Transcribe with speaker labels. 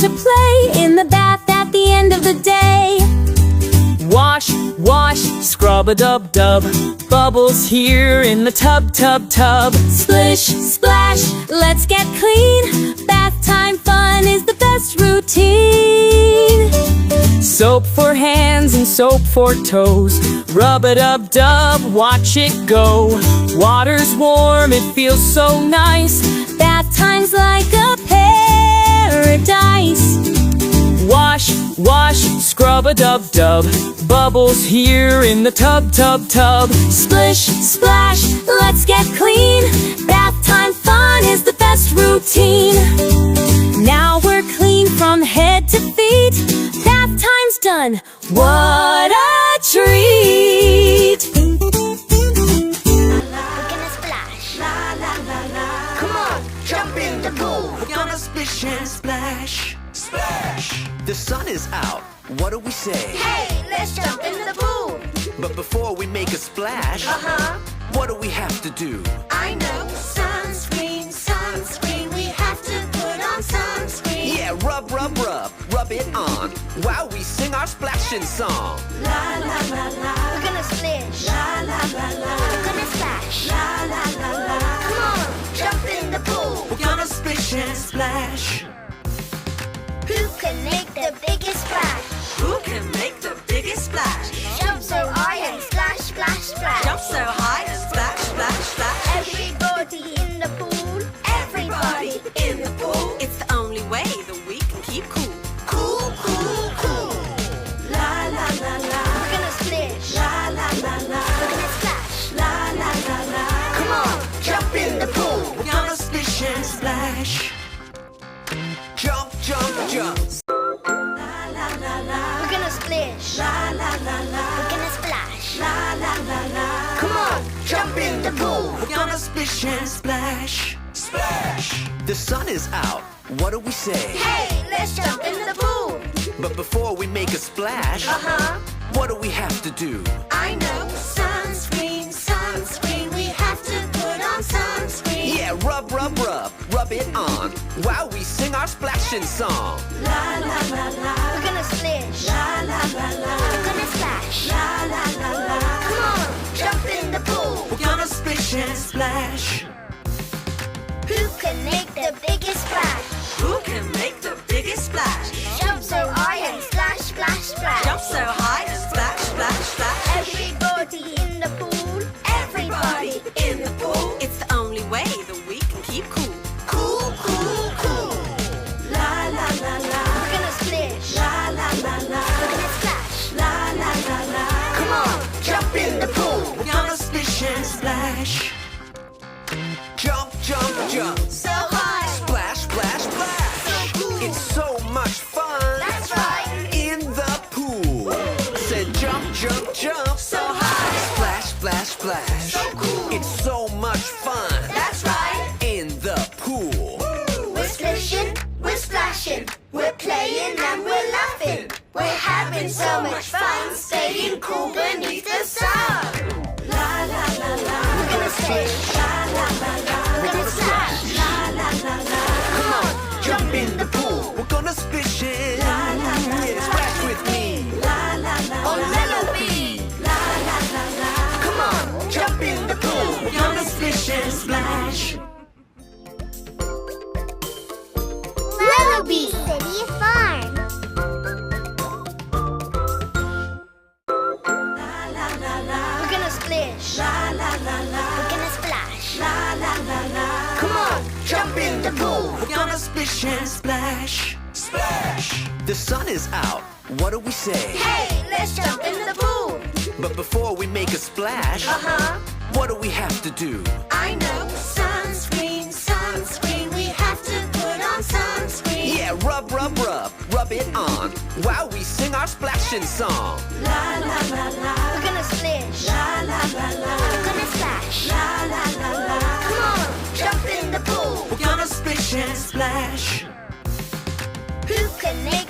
Speaker 1: to play in the bath at the end of the day.
Speaker 2: Wash, wash, scrub-a-dub-dub. Bubbles here in the tub, tub, tub.
Speaker 1: Splish, splash, let's get clean. Bath time fun is the best routine.
Speaker 2: Soap for hands and soap for toes. Rub-a-dub-dub, watch it go. Water's warm, it feels so nice.
Speaker 1: Bath time's like a paradise.
Speaker 2: Wash, wash, scrub-a-dub-dub. Bubbles here in the tub, tub, tub.
Speaker 1: Splish, splash, let's get clean. Bath time fun is the best routine. Now we're clean from head to feet. Bath time's done. What a treat!
Speaker 3: We're gonna splash. La la la la. Come on, jump in the pool.
Speaker 4: We're gonna splish and splash. Splash! The sun is out. What do we say?
Speaker 3: Hey, let's jump in the pool.
Speaker 4: But before we make a splash, what do we have to do?
Speaker 3: I know. Sunscreen, sunscreen. We have to put on sunscreen.
Speaker 4: Yeah, rub, rub, rub. Rub it on while we sing our splashing song.
Speaker 3: La la la la. We're gonna splish. La la la la. We're gonna splash. La la la la. Come on, jump in the pool.
Speaker 4: We're gonna splish and splash.
Speaker 3: Who can make the biggest splash?
Speaker 5: Who can make the biggest splash?
Speaker 3: Jump so high and splash, splash, splash.
Speaker 5: Jump so high and splash, splash, splash.
Speaker 3: Everybody in the pool.
Speaker 5: Everybody in the pool. It's the only way that we can keep cool.
Speaker 3: Cool, cool, cool. La la la la. We're gonna splish. La la la la. We're gonna splash. La la la la. Come on, jump in the pool.
Speaker 4: We're gonna splish and splash. Jump, jump, jump.
Speaker 3: La la la la. We're gonna splish. La la la la. We're gonna splash. La la la la. Come on, jump in the pool.
Speaker 4: We're gonna splish and splash. Splash! The sun is out. What do we say?
Speaker 3: Hey, let's jump in the pool.
Speaker 4: But before we make a splash, what do we have to do?
Speaker 3: I know. Sunscreen, sunscreen. We have to put on sunscreen.
Speaker 4: Yeah, rub, rub, rub. Rub it on while we sing our splashing song.
Speaker 3: La la la la. We're gonna splish. La la la la. We're gonna splash. La la la la. Come on, jump in the pool.
Speaker 4: We're gonna splish and splash.
Speaker 3: Who can make the biggest splash?
Speaker 5: Who can make the biggest splash?
Speaker 3: Jump so high and splash, splash, splash.
Speaker 5: Jump so high and splash, splash, splash.
Speaker 3: Everybody in the pool.
Speaker 5: Everybody in the pool. It's the only way that we can keep cool.
Speaker 3: Cool, cool, cool. La la la la. We're gonna splish. La la la la. We're gonna splash. La la la la. Come on, jump in the pool.
Speaker 4: We're gonna splish and splash. Jump, jump, jump.
Speaker 3: So high.
Speaker 4: Splash, splash, splash.
Speaker 3: So cool.
Speaker 4: It's so much fun.
Speaker 3: That's right.
Speaker 4: In the pool. Said jump, jump, jump.
Speaker 3: So high.
Speaker 4: Splash, splash, splash.
Speaker 3: So cool.
Speaker 4: It's so much fun.
Speaker 3: That's right.
Speaker 4: In the pool.
Speaker 3: We're splishing, we're splashing, we're playing and we're laughing. We're having so much fun, staying cool beneath the sun. La la la la. We're gonna splish. La la la la. We're gonna splash. La la la la. Come on, jump in the pool.
Speaker 4: We're gonna splish it.
Speaker 3: La la la la.
Speaker 4: Yeah, splash with me.
Speaker 3: La la la la. Oh, Lello-Bee. La la la la. Come on, jump in the pool.
Speaker 4: We're gonna splish and splash.
Speaker 3: Lello-Bee City Farm. La la la la. We're gonna splish. La la la la. We're gonna splash. La la la la. Come on, jump in the pool.
Speaker 4: We're gonna splish and splash. Splash! The sun is out. What do we say?
Speaker 3: Hey, let's jump in the pool.
Speaker 4: But before we make a splash, what do we have to do?
Speaker 3: I know. Sunscreen, sunscreen. We have to put on sunscreen.
Speaker 4: Yeah, rub, rub, rub. Rub it on while we sing our splashing song.
Speaker 3: La la la la. We're gonna splish. La la la la. We're gonna splash. La la la la. Come on, jump in the pool.
Speaker 4: We're gonna splish and splash.
Speaker 3: Who can make